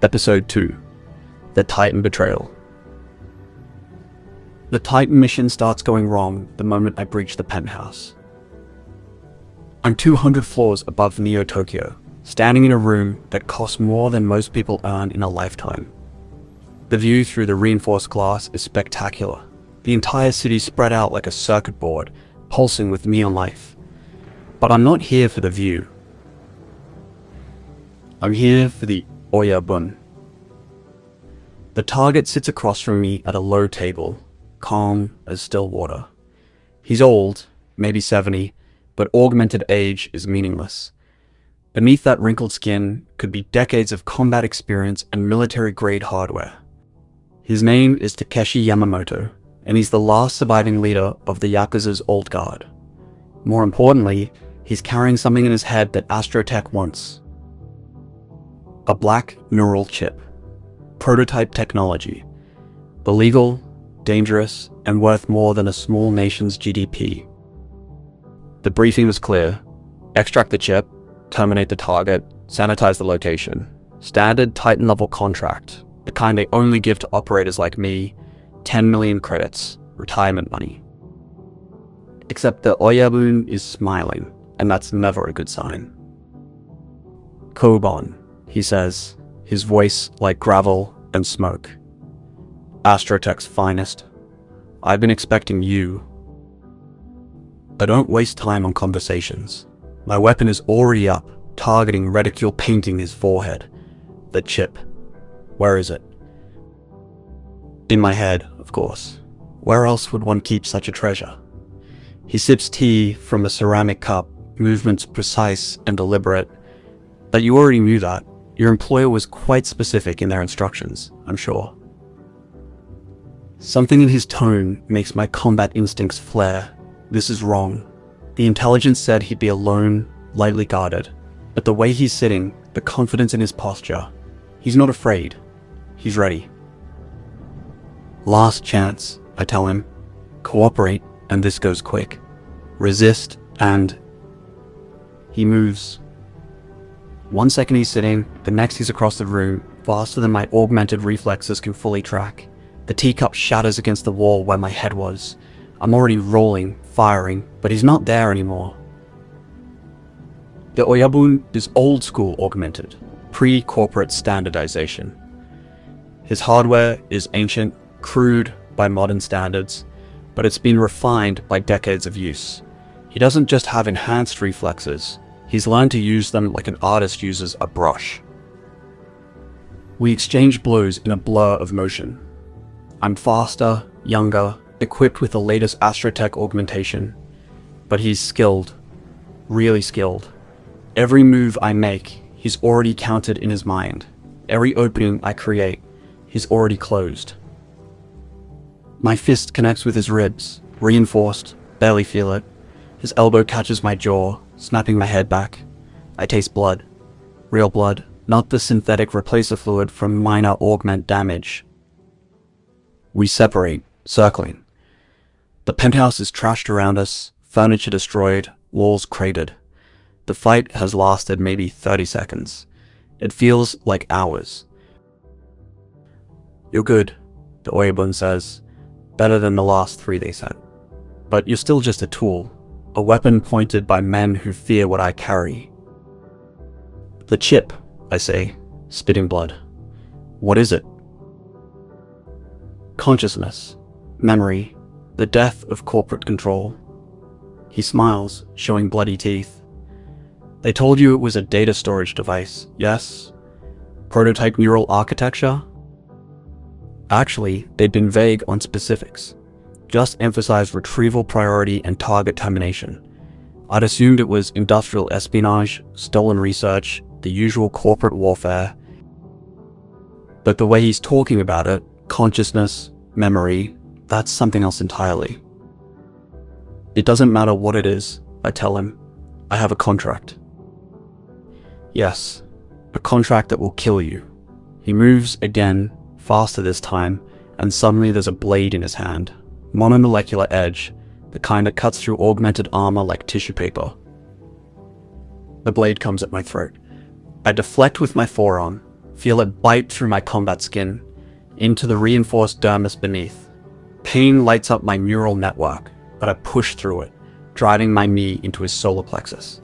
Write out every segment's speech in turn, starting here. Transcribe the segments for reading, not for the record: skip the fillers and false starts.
Episode 2. The Titan Betrayal. The Titan mission starts going wrong the moment I breach the penthouse. I'm 200 floors above Neo-Tokyo, standing in a room that costs more than most people earn in a lifetime. The view through the reinforced glass is spectacular. The entire city spread out like a circuit board, pulsing with neon life. But I'm not here for the view. I'm here for the Audiobook. The target sits across from me at a low table, calm as still water. He's old, maybe 70, but augmented age is meaningless. Beneath that wrinkled skin could be decades of combat experience and military-grade hardware. His name is Takeshi Yamamoto, and he's the last surviving leader of the Yakuza's old guard. More importantly, he's carrying something in his head that AstroTech wants. A black neural chip. Prototype technology. Illegal, dangerous, and worth more than a small nation's GDP. The briefing was clear. Extract the chip, terminate the target, sanitize the location. Standard Titan-level contract, the kind they only give to operators like me, 10 million credits, retirement money. Except the Audiobook is smiling, and that's never a good sign. Koban, he says, his voice like gravel and smoke. AstroTech's finest. I've been expecting you. I don't waste time on conversations. My weapon is already up, targeting reticule painting his forehead. The chip. Where is it? In my head, of course. Where else would one keep such a treasure? He sips tea from a ceramic cup, movements precise and deliberate. But you already knew that. Your employer was quite specific in their instructions, I'm sure. Something in his tone makes my combat instincts flare. This is wrong. The intelligence said he'd be alone, lightly guarded. But the way he's sitting, the confidence in his posture, he's not afraid. He's ready. Last chance, I tell him. Cooperate, and this goes quick. Resist, and... He moves. 1 second he's sitting, the next he's across the room, faster than my augmented reflexes can fully track. The teacup shatters against the wall where my head was. I'm already rolling, firing, but he's not there anymore. The Audiobook is old school augmented, pre-corporate standardization. His hardware is ancient, crude by modern standards, but it's been refined by decades of use. He doesn't just have enhanced reflexes. He's learned to use them like an artist uses a brush. We exchange blows in a blur of motion. I'm faster, younger, equipped with the latest AstroTech augmentation. But he's skilled. Really skilled. Every move I make, he's already counted in his mind. Every opening I create, he's already closed. My fist connects with his ribs, reinforced, barely feel it. His elbow catches my jaw, snapping my head back. I taste blood. Real blood, not the synthetic replacer fluid from minor augment damage. We separate, circling. The penthouse is trashed around us, furniture destroyed, walls cratered. The fight has lasted maybe 30 seconds. It feels like hours. You're good, the Audiobook says. Better than the last 3 they sent. But you're still just a tool. A weapon pointed by men who fear what I carry. The chip, I say, spitting blood. What is it? Consciousness, memory, the death of corporate control. He smiles, showing bloody teeth. They told you it was a data storage device, yes? Prototype neural architecture? Actually, they'd been vague on specifics. Just emphasized retrieval priority and target termination. I'd assumed it was industrial espionage, stolen research, the usual corporate warfare. But the way he's talking about it, consciousness, memory, that's something else entirely. It doesn't matter what it is, I tell him. I have a contract. Yes, a contract that will kill you. He moves again, faster this time, and suddenly there's a blade in his hand. Monomolecular edge, the kind that cuts through augmented armor like tissue paper. The blade comes at my throat. I deflect with my forearm, feel it bite through my combat skin, into the reinforced dermis beneath. Pain lights up my neural network, but I push through it, driving my knee into his solar plexus.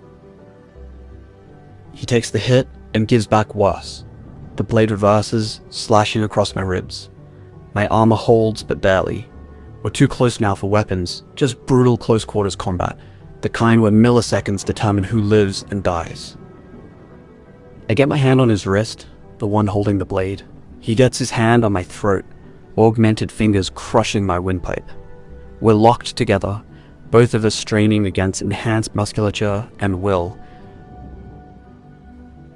He takes the hit and gives back worse. The blade reverses, slashing across my ribs. My armor holds, but barely. We're too close now for weapons, just brutal close quarters combat, the kind where milliseconds determine who lives and dies. I get my hand on his wrist, the one holding the blade. He gets his hand on my throat, augmented fingers crushing my windpipe. We're locked together, both of us straining against enhanced musculature and will.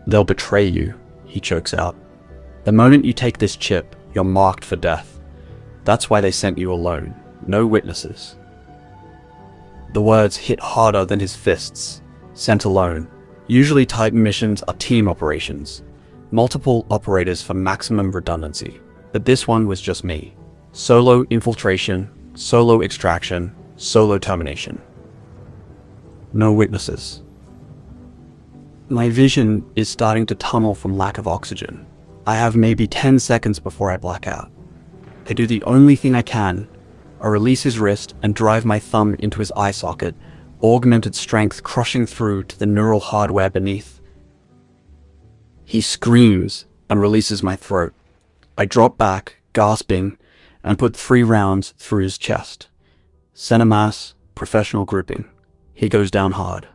"They'll betray you," he chokes out. "The moment you take this chip, you're marked for death. That's why they sent you alone, no witnesses." The words hit harder than his fists. Sent alone. Usually Titan missions are team operations. Multiple operators for maximum redundancy. But this one was just me. Solo infiltration, solo extraction, solo termination. No witnesses. My vision is starting to tunnel from lack of oxygen. I have maybe 10 seconds before I black out. I do the only thing I can. I release his wrist and drive my thumb into his eye socket, augmented strength crushing through to the neural hardware beneath. He screams and releases my throat. I drop back, gasping, and put 3 rounds through his chest. Center mass, professional grouping. He goes down hard.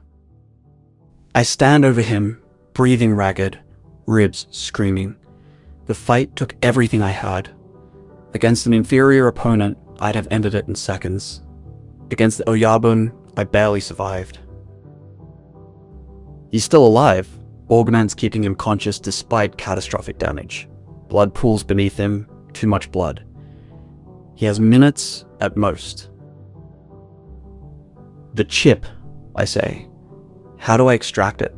I stand over him, breathing ragged, ribs screaming. The fight took everything I had. Against an inferior opponent, I'd have ended it in seconds. Against the Oyabun, I barely survived. He's still alive, augments keeping him conscious despite catastrophic damage. Blood pools beneath him, too much blood. He has minutes at most. "The chip," I say. "How do I extract it?"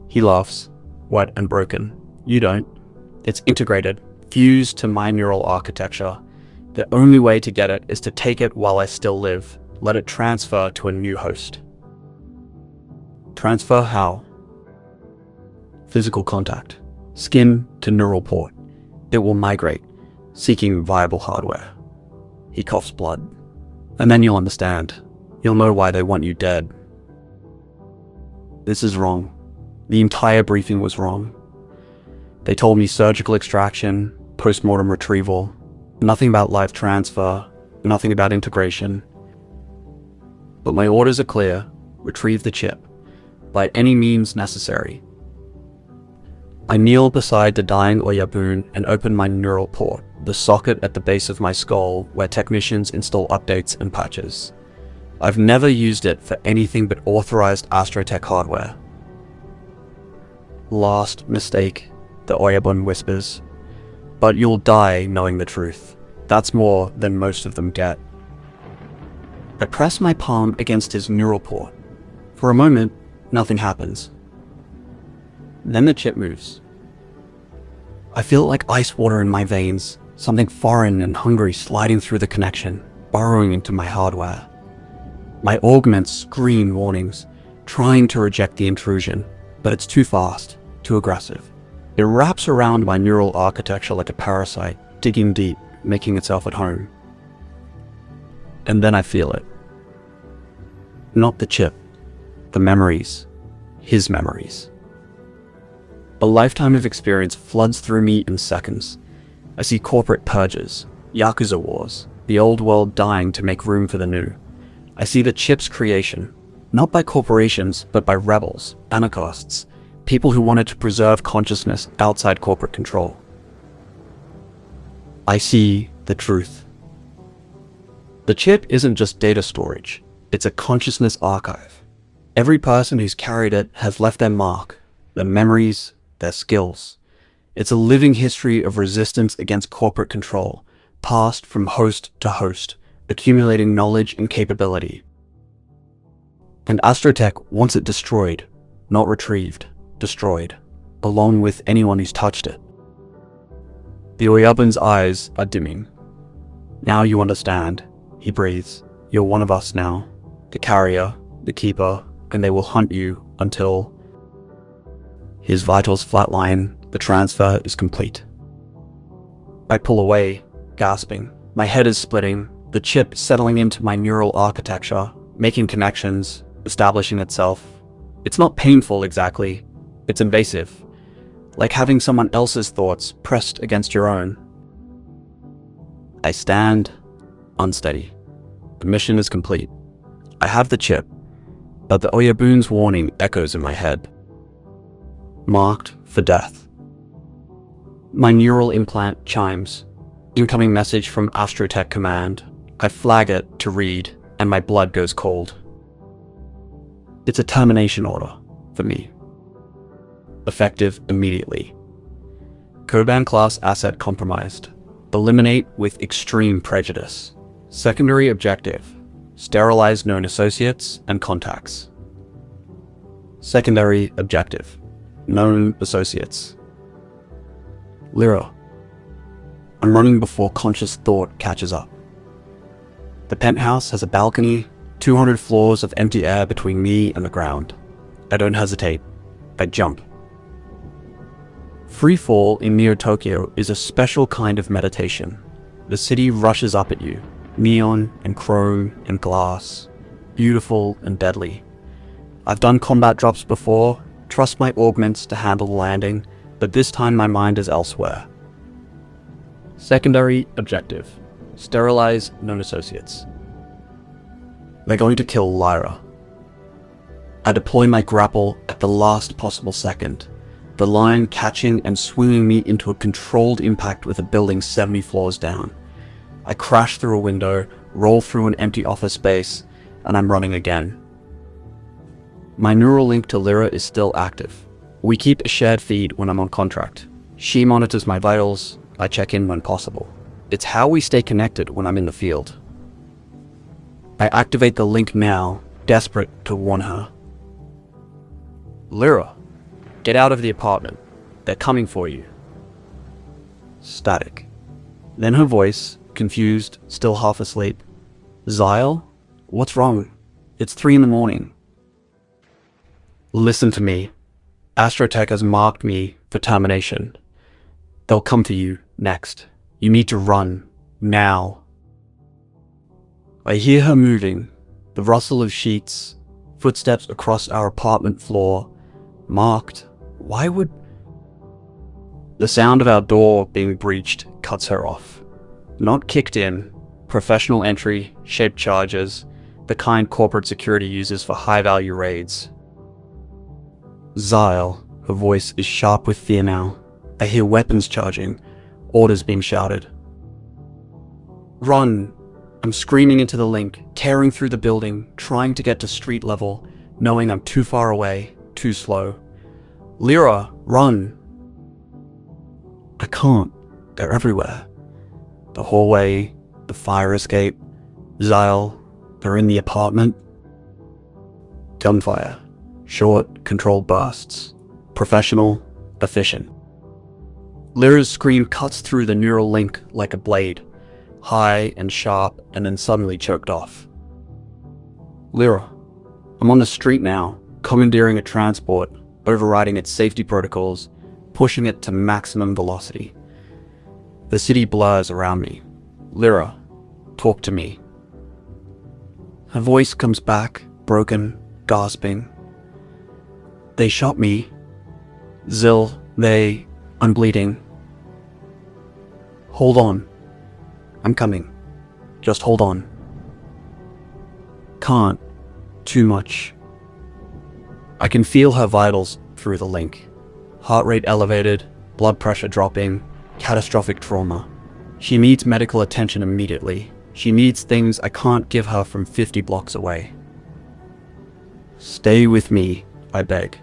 He laughs, wet and broken. "You don't. It's integrated, fused to my neural architecture. The only way to get it is to take it while I still live, let it transfer to a new host." Transfer how? Physical contact. Skin to neural port. It will migrate, seeking viable hardware. He coughs blood. "And then you'll understand. You'll know why they want you dead." This is wrong. The entire briefing was wrong. They told me surgical extraction, post-mortem retrieval, nothing about live transfer, nothing about integration. But my orders are clear: retrieve the chip, by any means necessary. I kneel beside the dying Oyabun and open my neural port, the socket at the base of my skull where technicians install updates and patches. I've never used it for anything but authorized AstroTech hardware. "Last mistake," the Oyabun whispers. "But you'll die knowing the truth. That's more than most of them get." I press my palm against his neural port. For a moment, nothing happens. Then the chip moves. I feel like ice water in my veins, something foreign and hungry sliding through the connection, burrowing into my hardware. My augments scream warnings, trying to reject the intrusion, but it's too fast, too aggressive. It wraps around my neural architecture like a parasite, digging deep, making itself at home. And then I feel it. Not the chip, the memories, his memories. A lifetime of experience floods through me in seconds. I see corporate purges, Yakuza wars, the old world dying to make room for the new. I see the chip's creation, not by corporations, but by rebels, anarchists, people who wanted to preserve consciousness outside corporate control. I see the truth. The chip isn't just data storage, it's a consciousness archive. Every person who's carried it has left their mark, their memories, their skills. It's a living history of resistance against corporate control, passed from host to host, accumulating knowledge and capability. And AstroTech wants it destroyed, not retrieved, destroyed, along with anyone who's touched it. The Oyabun's eyes are dimming. "Now you understand," he breathes. "You're one of us now, the carrier, the keeper, and they will hunt you until..." His vitals flatline, The transfer is complete. I pull away, gasping. My head is splitting, the chip settling into my neural architecture, making connections, establishing itself. It's not painful exactly, it's invasive, like having someone else's thoughts pressed against your own. I stand, unsteady. The mission is complete. I have the chip, but the Oyabun's warning echoes in my head. Marked for death. My neural implant chimes. Incoming message from AstroTech command. I flag it to read, and my blood goes cold. It's a termination order for me. Effective immediately. Koban class asset compromised. Eliminate with extreme prejudice. Secondary objective. Sterilize known associates and contacts. Secondary objective. Known associates. Lira. I'm running before conscious thought catches up. The penthouse has a balcony, 200 floors of empty air between me and the ground. I don't hesitate. I jump. Free fall in Neo-Tokyo is a special kind of meditation. The city rushes up at you, neon and chrome and glass, beautiful and deadly. I've done combat drops before, trust my augments to handle the landing, but this time my mind is elsewhere. Secondary objective. Sterilize known associates. They're going to kill Lira. I deploy my grapple at the last possible second, the line catching and swinging me into a controlled impact with a building 70 floors down. I crash through a window, roll through an empty office space, and I'm running again. My neural link to Lira is still active. We keep a shared feed when I'm on contract. She monitors my vitals, I check in when possible. It's how we stay connected when I'm in the field. I activate the link now, desperate to warn her. Lira, get out of the apartment. They're coming for you. Static. Then her voice, confused, still half asleep. Zyl? What's wrong? It's 3 a.m. Listen to me. AstroTech has marked me for termination. They'll come to you next. You need to run. Now. I hear her moving. The rustle of sheets. Footsteps across our apartment floor. Marked. Why would... The sound of our door being breached cuts her off. Not kicked in. Professional entry, shaped charges, the kind corporate security uses for high-value raids. Zyl, her voice is sharp with fear now. I hear weapons charging, orders being shouted. Run! I'm screaming into the link, tearing through the building, trying to get to street level, knowing I'm too far away, too slow. Lira, run! I can't. They're everywhere. The hallway, the fire escape, Zyl, they're in the apartment. Gunfire. Short, controlled bursts. Professional, efficient. Lira's scream cuts through the neural link like a blade, high and sharp, and then suddenly choked off. Lira, I'm on the street now, commandeering a transport, overriding its safety protocols, pushing it to maximum velocity. The city blurs around me. Lira, talk to me. Her voice comes back, broken, gasping. They shot me. Zyl, I'm bleeding. Hold on. I'm coming. Just hold on. Can't. Too much. I can feel her vitals through the link. Heart rate elevated, blood pressure dropping, catastrophic trauma. She needs medical attention immediately. She needs things I can't give her from 50 blocks away. Stay with me, I beg.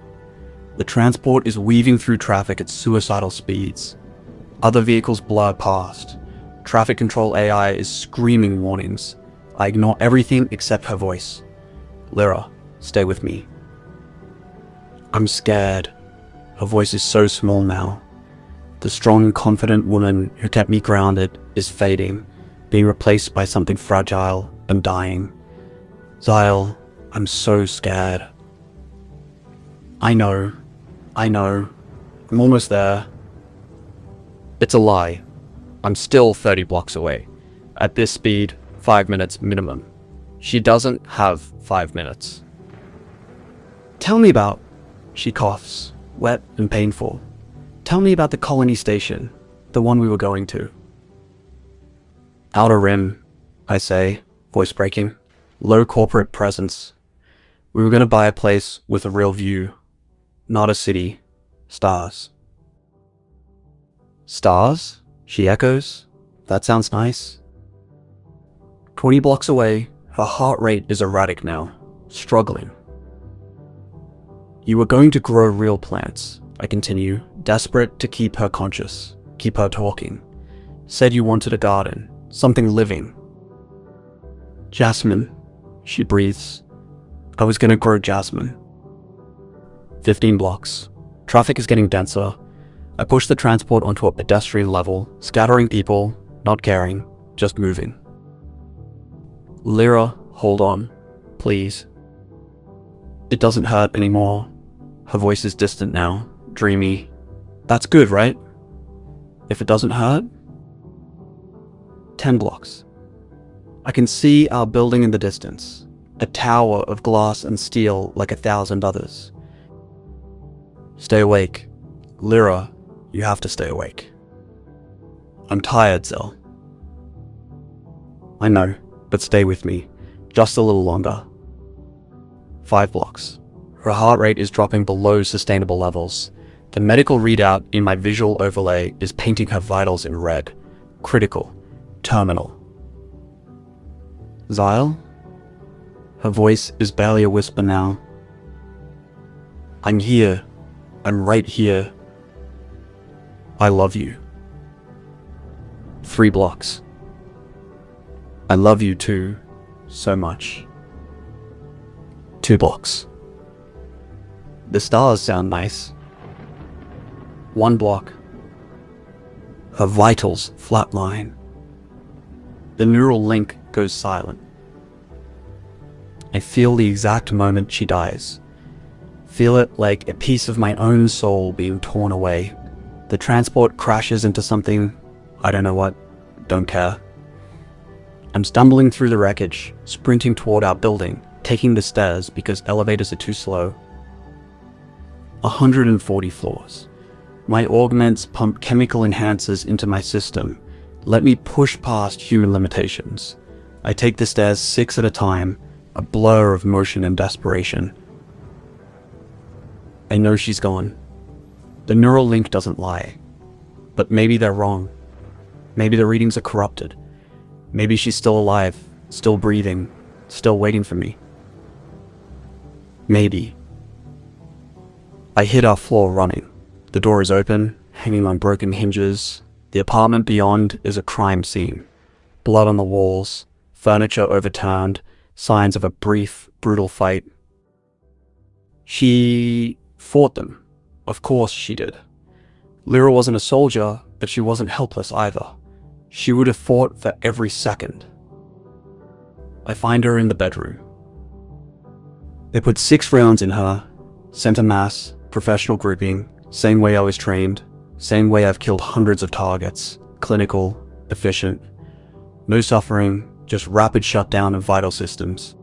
The transport is weaving through traffic at suicidal speeds. Other vehicles blur past. Traffic control AI is screaming warnings. I ignore everything except her voice. Lira, stay with me. I'm scared. Her voice is so small now. The strong, confident woman who kept me grounded is fading, being replaced by something fragile and dying. Zyl, I'm so scared. I know. I'm almost there. It's a lie. I'm still 30 blocks away. At this speed, 5 minutes minimum. She doesn't have 5 minutes. Tell me about... She coughs, wet and painful. Tell me about the colony station, the one we were going to. Outer Rim, I say, voice breaking. Low corporate presence. We were going to buy a place with a real view. Not a city. Stars. Stars? She echoes. That sounds nice. 20 blocks away, her heart rate is erratic now, struggling. You were going to grow real plants, I continue, desperate to keep her conscious, keep her talking. Said you wanted a garden, something living. Jasmine, she breathes. I was going to grow jasmine. 15 blocks. Traffic is getting denser. I push the transport onto a pedestrian level, scattering people, not caring, just moving. Lira, hold on, please. It doesn't hurt anymore. Her voice is distant now, dreamy. That's good, right? If it doesn't hurt? 10 blocks. I can see our building in the distance, a tower of glass and steel like 1,000 others. Stay awake. Lira, you have to stay awake. I'm tired, Zyl. I know, but stay with me, just a little longer. 5 blocks. Her heart rate is dropping below sustainable levels. The medical readout in my visual overlay is painting her vitals in red. Critical. Terminal. Zyl? Her voice is barely a whisper now. I'm here. I'm right here. I love you. 3 blocks. I love you too, so much. 2 blocks. The stars sound nice. 1 block. Her vitals flatline. The neural link goes silent. I feel the exact moment she dies. Feel it like a piece of my own soul being torn away. The transport crashes into something, I don't know what, don't care. I'm stumbling through the wreckage, sprinting toward our building, taking the stairs because elevators are too slow. 140 floors. My augments pump chemical enhancers into my system. Let me push past human limitations. I take the stairs 6 at a time, a blur of motion and desperation. I know she's gone. The neural link doesn't lie. But maybe they're wrong. Maybe the readings are corrupted. Maybe she's still alive, still breathing, still waiting for me. Maybe. I hit our floor running. The door is open, hanging on broken hinges. The apartment beyond is a crime scene. Blood on the walls, furniture overturned, signs of a brief, brutal fight. She fought them. Of course she did. Lira wasn't a soldier, but she wasn't helpless either. She would have fought for every second. I find her in the bedroom. They put 6 rounds in her. Center mass, professional grouping, same way I was trained, same way I've killed hundreds of targets, clinical, efficient. No suffering, just rapid shutdown of vital systems.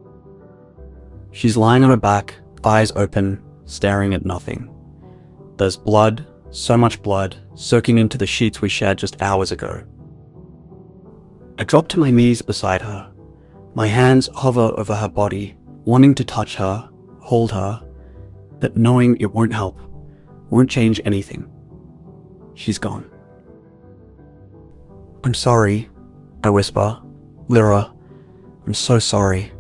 She's lying on her back, eyes open, staring at nothing. There's blood, so much blood, soaking into the sheets we shared just hours ago. I drop to my knees beside her. My hands hover over her body, wanting to touch her, hold her, but knowing it won't help, won't change anything. She's gone. I'm sorry, I whisper. Lira, I'm so sorry.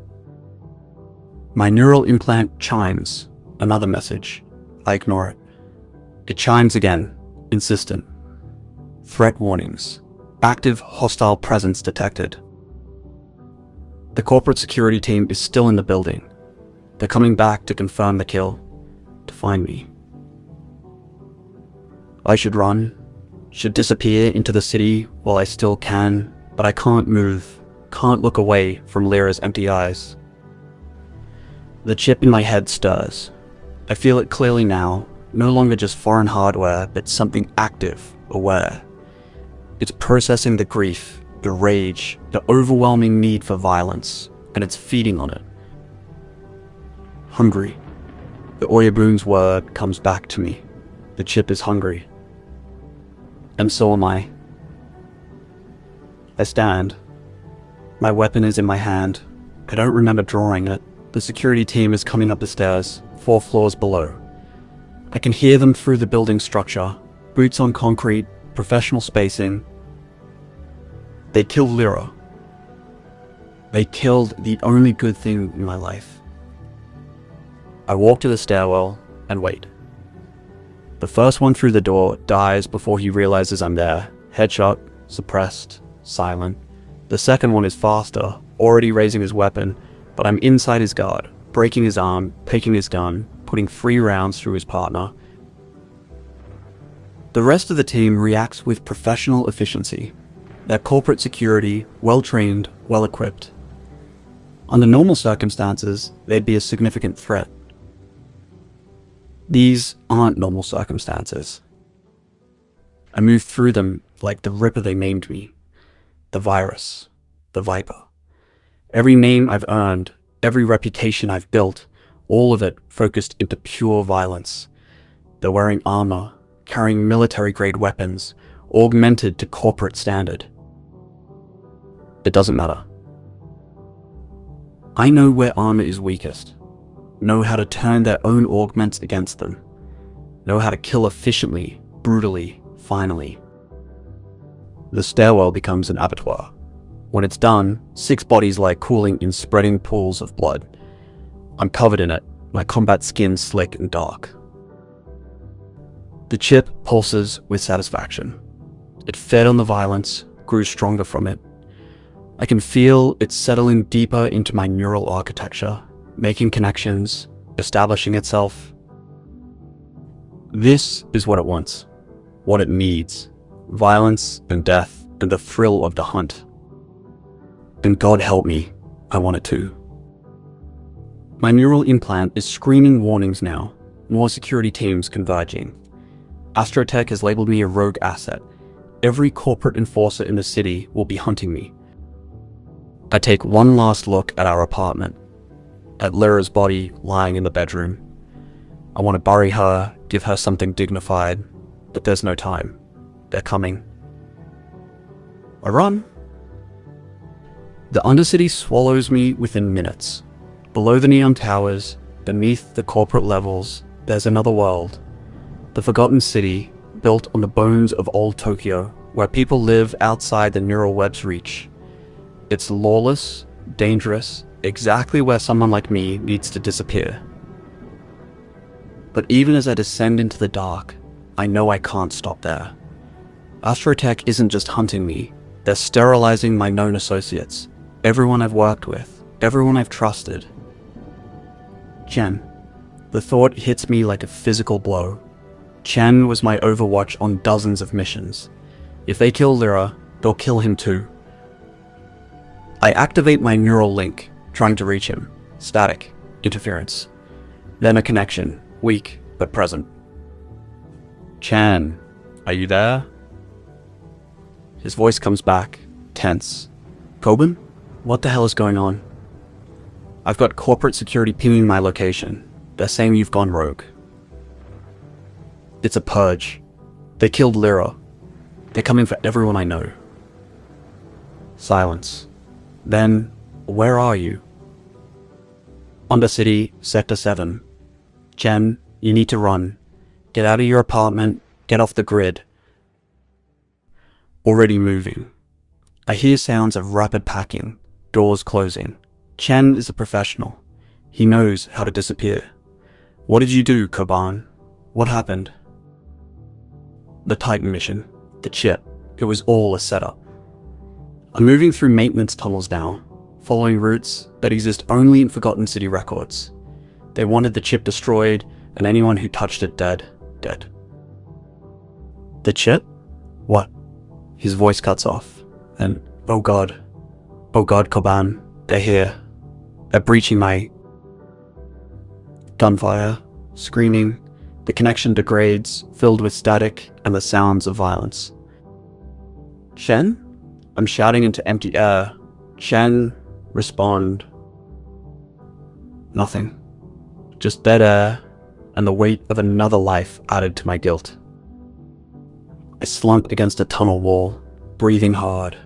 My neural implant chimes. Another message. I ignore it. It chimes again, insistent. Threat warnings. Active hostile presence detected. The corporate security team is still in the building. They're coming back to confirm the kill, to find me. I should run, should disappear into the city while I still can, but I can't move, can't look away from Lira's empty eyes. The chip in my head stirs. I feel it clearly now, no longer just foreign hardware, but something active, aware. It's processing the grief, the rage, the overwhelming need for violence, and it's feeding on it. Hungry. The Audiobook's word comes back to me. The chip is hungry. And so am I. I stand. My weapon is in my hand. I don't remember drawing it. The security team is coming up the stairs, 4 floors below. I can hear them through the building structure. Boots on concrete, professional spacing. They killed Lira. They killed the only good thing in my life. I walk to the stairwell and wait. The first one through the door dies before he realizes I'm there. Headshot, suppressed, silent. The second one is faster, already raising his weapon, but I'm inside his guard, breaking his arm, taking his gun, putting 3 rounds through his partner. The rest of the team reacts with professional efficiency. They're corporate security, well-trained, well-equipped. Under normal circumstances, they'd be a significant threat. These aren't normal circumstances. I move through them like the Ripper they named me. The virus. The Viper. Every name I've earned, every reputation I've built, all of it focused into pure violence. They're wearing armor, carrying military-grade weapons, augmented to corporate standard. It doesn't matter. I know where armor is weakest. Know how to turn their own augments against them. Know how to kill efficiently, brutally, finally. The stairwell becomes an abattoir. When it's done, 6 bodies lie cooling in spreading pools of blood. I'm covered in it, my combat skin slick and dark. The chip pulses with satisfaction. It fed on the violence, grew stronger from it. I can feel it settling deeper into my neural architecture, making connections, establishing itself. This is what it wants, what it needs. Violence and death and the thrill of the hunt. And God help me, I want it too. My neural implant is screaming warnings now, more security teams converging. AstroTech has labeled me a rogue asset. Every corporate enforcer in the city will be hunting me. I take one last look at our apartment, at Lira's body lying in the bedroom. I want to bury her, give her something dignified, but there's no time. They're coming. I run. The Undercity swallows me within minutes. Below the neon towers, beneath the corporate levels, there's another world. The forgotten city, built on the bones of old Tokyo, where people live outside the neural web's reach. It's lawless, dangerous, exactly where someone like me needs to disappear. But even as I descend into the dark, I know I can't stop there. AstroTech isn't just hunting me, they're sterilizing my known associates, everyone I've worked with, everyone I've trusted. Chen. The thought hits me like a physical blow. Chen was my overwatch on dozens of missions. If they kill Lira, they'll kill him too. I activate my neural link, trying to reach him. Static. Interference. Then a connection, weak but present. Chen, are you there? His voice comes back, tense. Koban? What the hell is going on? I've got corporate security pinging my location. They're saying you've gone rogue. It's a purge. They killed Lira. They're coming for everyone I know. Silence. Then, where are you? Undercity, Sector 7. Chen, you need to run. Get out of your apartment, get off the grid. Already moving. I hear sounds of rapid packing, doors closing. Chen is a professional. He knows how to disappear. What did you do, Koban? What happened? The Titan mission. The chip. It was all a setup. I'm moving through maintenance tunnels now, following routes that exist only in Forgotten City records. They wanted the chip destroyed, and anyone who touched it dead. Dead. The chip? What? His voice cuts off, and oh god, Koban, they're here. They're breaching my... Gunfire, screaming, the connection degrades, filled with static and the sounds of violence. Chen? I'm shouting into empty air. Chen, respond. Nothing. Just dead air, and the weight of another life added to my guilt. I slumped against a tunnel wall, breathing hard.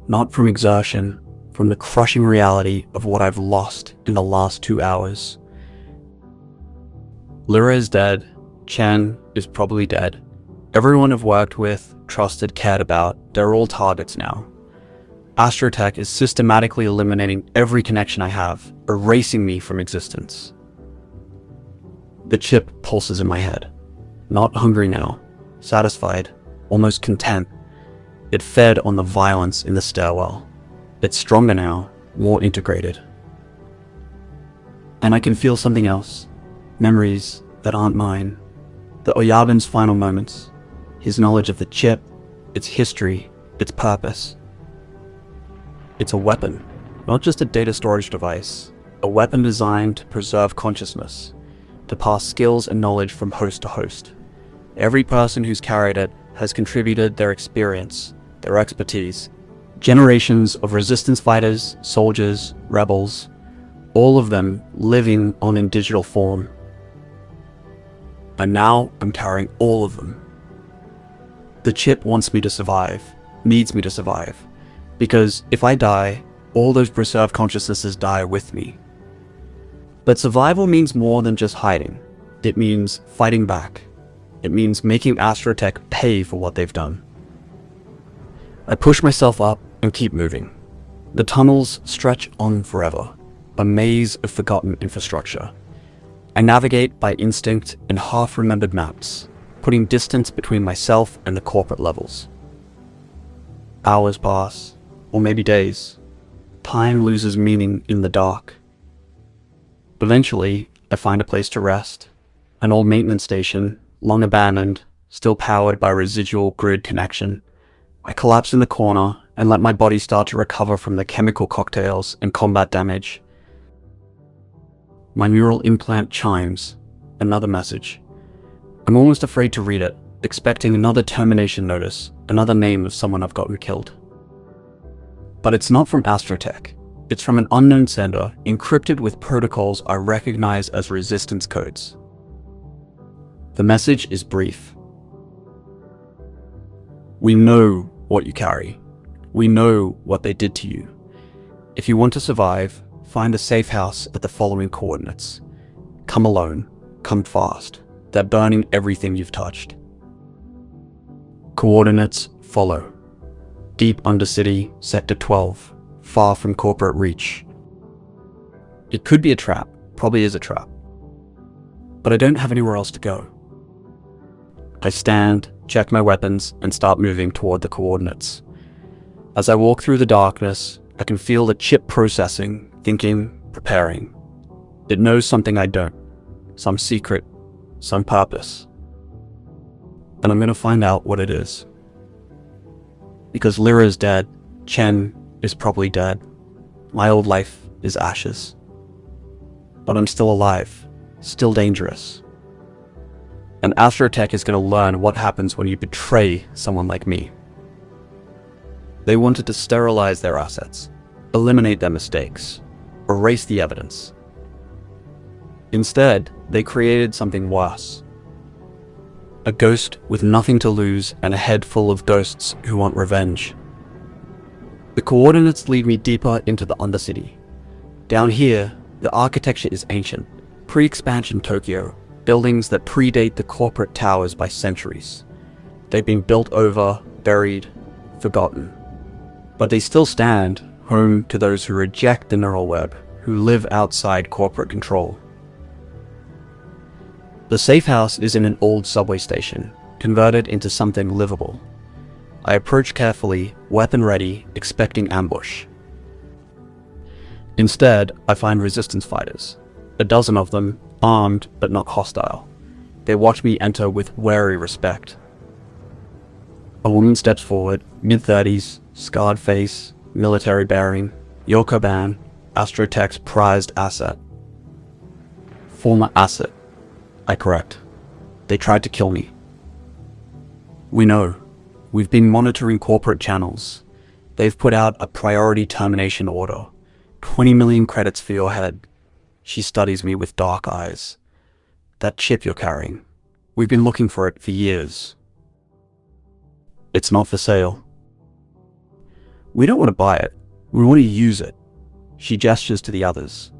Not from exertion, from the crushing reality of what I've lost in the last 2 hours. Lira is dead. Chen is probably dead. Everyone I've worked with, trusted, cared about, they're all targets now. AstroTech is systematically eliminating every connection I have, erasing me from existence. The chip pulses in my head. Not hungry now, satisfied, almost content. It fed on the violence in the stairwell. It's stronger now, more integrated. And I can feel something else. Memories that aren't mine. The Oyabin's final moments. His knowledge of the chip, its history, its purpose. It's a weapon, not just a data storage device. A weapon designed to preserve consciousness, to pass skills and knowledge from host to host. Every person who's carried it has contributed their experience, their expertise. Generations of resistance fighters, soldiers, rebels, all of them living on in digital form. And now I'm carrying all of them. The chip wants me to survive, needs me to survive, because if I die, all those preserved consciousnesses die with me. But survival means more than just hiding. It means fighting back. It means making AstroTech pay for what they've done. I push myself up and keep moving. The tunnels stretch on forever, a maze of forgotten infrastructure. I navigate by instinct and half-remembered maps, putting distance between myself and the corporate levels. Hours pass, or maybe days. Time loses meaning in the dark. Eventually, I find a place to rest. An old maintenance station, long abandoned, still powered by residual grid connection. I collapse in the corner and let my body start to recover from the chemical cocktails and combat damage. My neural implant chimes. Another message. I'm almost afraid to read it, expecting another termination notice, another name of someone I've gotten killed. But it's not from AstroTech. It's from an unknown sender, encrypted with protocols I recognize as resistance codes. The message is brief. We know what you carry. We know what they did to you. If you want to survive, find a safe house at the following coordinates. Come alone. Come fast. They're burning everything you've touched. Coordinates follow. Deep Undercity, Sector 12. Far from corporate reach. It could be a trap. Probably is a trap. But I don't have anywhere else to go. I stand, check my weapons, and start moving toward the coordinates. As I walk through the darkness, I can feel the chip processing, thinking, preparing. It knows something I don't. Some secret, some purpose. And I'm gonna find out what it is. Because Lira is dead, Chen is probably dead. My old life is ashes. But I'm still alive, still dangerous. And AstroTech is going to learn what happens when you betray someone like me. They wanted to sterilize their assets, eliminate their mistakes, erase the evidence. Instead, they created something worse. A ghost with nothing to lose and a head full of ghosts who want revenge. The coordinates lead me deeper into the Undercity. Down here, the architecture is ancient, pre-expansion Tokyo, buildings that predate the corporate towers by centuries. They've been built over, buried, forgotten. But they still stand, home to those who reject the neural web, who live outside corporate control. The safe house is in an old subway station, converted into something livable. I approach carefully, weapon ready, expecting ambush. Instead, I find resistance fighters. A dozen of them, armed but not hostile. They watch me enter with wary respect. A woman steps forward, mid-30s, scarred face, military bearing, Zyl Koban, AstroTech's prized asset. Former asset, I correct. They tried to kill me. We know. We've been monitoring corporate channels. They've put out a priority termination order. 20 million credits for your head. She studies me with dark eyes. That chip you're carrying. We've been looking for it for years. It's not for sale. We don't want to buy it. We want to use it. She gestures to the others.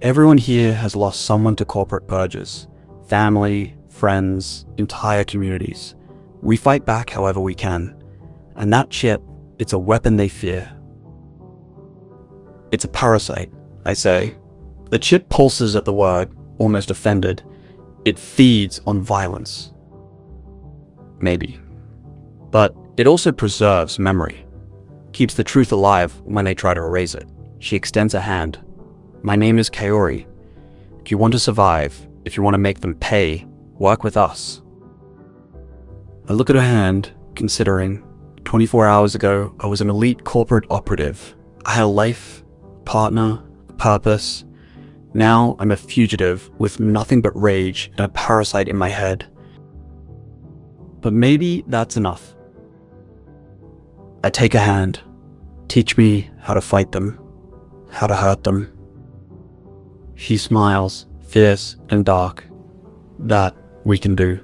Everyone here has lost someone to corporate purges. Family, friends, entire communities. We fight back however we can. And that chip, it's a weapon they fear. It's a parasite, I say. The chip pulses at the word, almost offended. It feeds on violence. Maybe. But it also preserves memory. Keeps the truth alive when they try to erase it. She extends a hand. My name is Kaori. If you want to survive, if you want to make them pay, work with us. I look at her hand, considering 24 hours ago, I was an elite corporate operative. I had a life, partner, purpose. Now I'm a fugitive with nothing but rage and a parasite in my head. But maybe that's enough. I take a hand. Teach me how to fight them, how to hurt them. She smiles, fierce and dark. That we can do.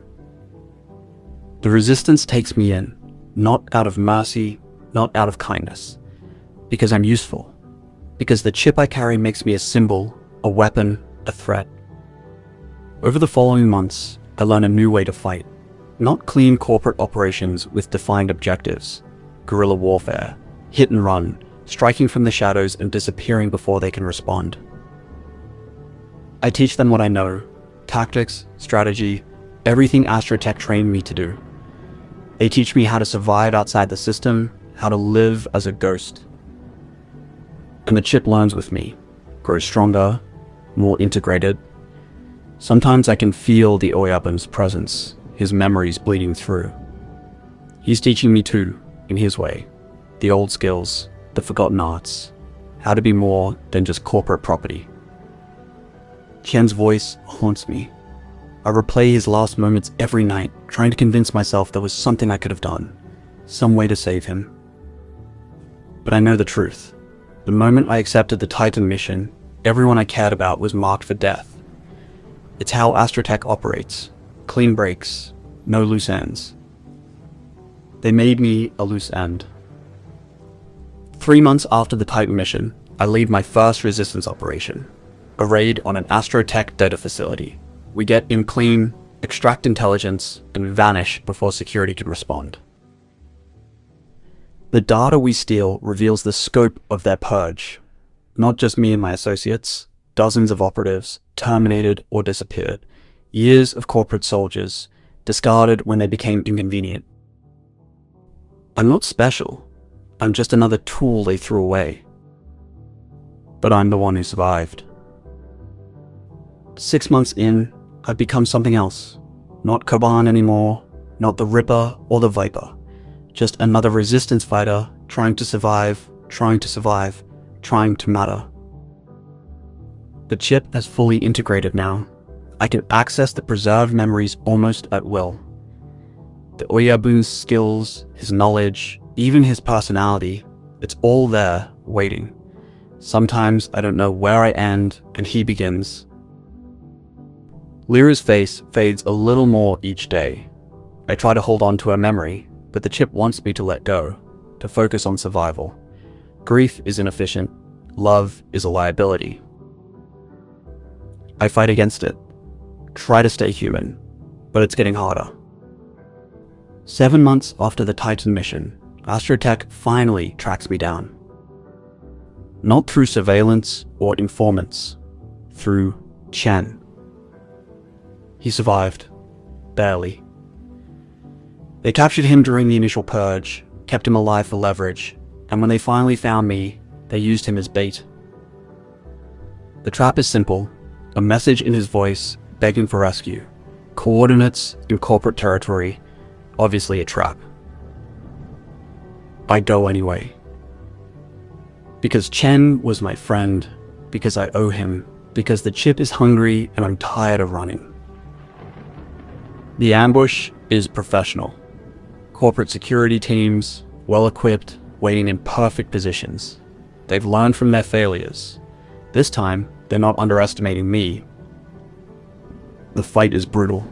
The resistance takes me in, not out of mercy, not out of kindness. Because I'm useful. Because the chip I carry makes me a symbol, a weapon, a threat. Over the following months, I learn a new way to fight. Not clean corporate operations with defined objectives. Guerrilla warfare, hit and run, striking from the shadows and disappearing before they can respond. I teach them what I know. Tactics, strategy, everything AstroTech trained me to do. They teach me how to survive outside the system, how to live as a ghost. And the chip learns with me, grows stronger, more integrated. Sometimes I can feel the Oyabun's presence, his memories bleeding through. He's teaching me too, in his way. The old skills, the forgotten arts, how to be more than just corporate property. Chen's voice haunts me. I replay his last moments every night, trying to convince myself there was something I could have done, some way to save him. But I know the truth. The moment I accepted the Titan mission, everyone I cared about was marked for death. It's how AstroTech operates. Clean breaks, no loose ends. They made me a loose end. 3 months after the Titan mission, I lead my first resistance operation. A raid on an AstroTech data facility. We get in clean, extract intelligence, and vanish before security can respond. The data we steal reveals the scope of their purge. Not just me and my associates, dozens of operatives, terminated or disappeared. Years of corporate soldiers, discarded when they became inconvenient. I'm not special. I'm just another tool they threw away. But I'm the one who survived. 6 months in, I've become something else. Not Koban anymore, not the Ripper or the Viper. Just another resistance fighter trying to survive, trying to matter. The chip has fully integrated now. I can access the preserved memories almost at will. The Oyabun's skills, his knowledge, even his personality, it's all there, waiting. Sometimes I don't know where I end and he begins. Lira's face fades a little more each day. I try to hold on to her memory, but the chip wants me to let go, to focus on survival. Grief is inefficient. Love is a liability. I fight against it. Try to stay human, but it's getting harder. 7 months after the Titan mission, AstroTech finally tracks me down. Not through surveillance or informants, through Chen. He survived. Barely. They captured him during the initial purge, kept him alive for leverage, and when they finally found me, they used him as bait. The trap is simple. A message in his voice, begging for rescue. Coordinates in corporate territory, obviously a trap. I go anyway. Because Chen was my friend, because I owe him, because the chip is hungry and I'm tired of running. The ambush is professional. Corporate security teams, well equipped, waiting in perfect positions. They've learned from their failures. This time, they're not underestimating me. The fight is brutal.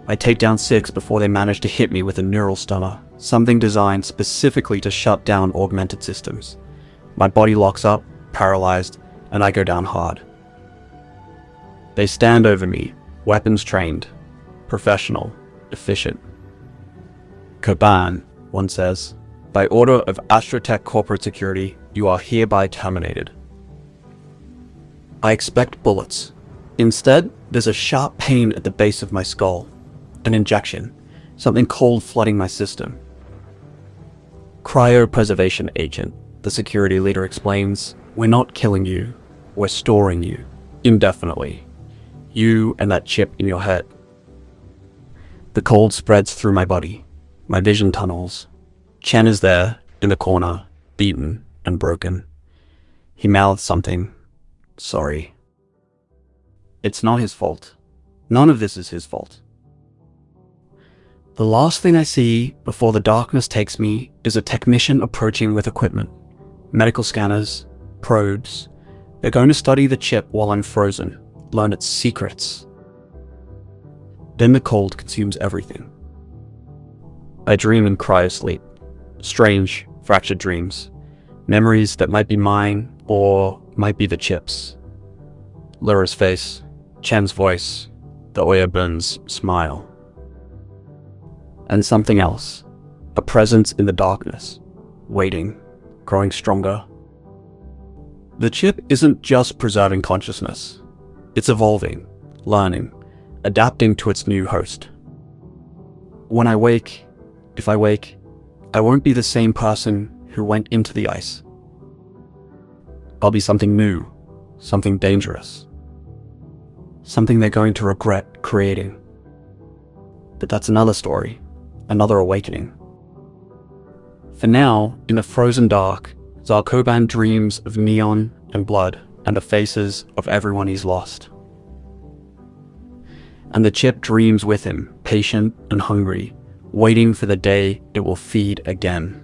I take down 6 before they manage to hit me with a neural stunner, something designed specifically to shut down augmented systems. My body locks up, paralyzed, and I go down hard. They stand over me, weapons trained, professional, efficient. Koban, one says, by order of AstroTech corporate security, you are hereby terminated. I expect bullets. Instead, there's a sharp pain at the base of my skull. An injection, something cold flooding my system. Cryopreservation agent, the security leader explains. We're not killing you, we're storing you, indefinitely. You and that chip in your head. The cold spreads through my body, my vision tunnels. Chen is there, in the corner, beaten and broken. He mouths something. Sorry. It's not his fault. None of this is his fault. The last thing I see before the darkness takes me is a technician approaching with equipment. Medical scanners, probes. They're going to study the chip while I'm frozen, learn its secrets. Then the cold consumes everything. I dream in cryosleep. Strange, fractured dreams. Memories that might be mine or might be the chip's. Lira's face, Chen's voice, the Oyabun's smile. And something else. A presence in the darkness. Waiting. Growing stronger. The chip isn't just preserving consciousness. It's evolving, learning, adapting to its new host. When I wake, if I wake, I won't be the same person who went into the ice. I'll be something new, something dangerous. Something they're going to regret creating. But that's another story, another awakening. For now, in the frozen dark, Zyl Koban dreams of neon and blood and the faces of everyone he's lost. And the chip dreams with him, patient and hungry, waiting for the day it will feed again.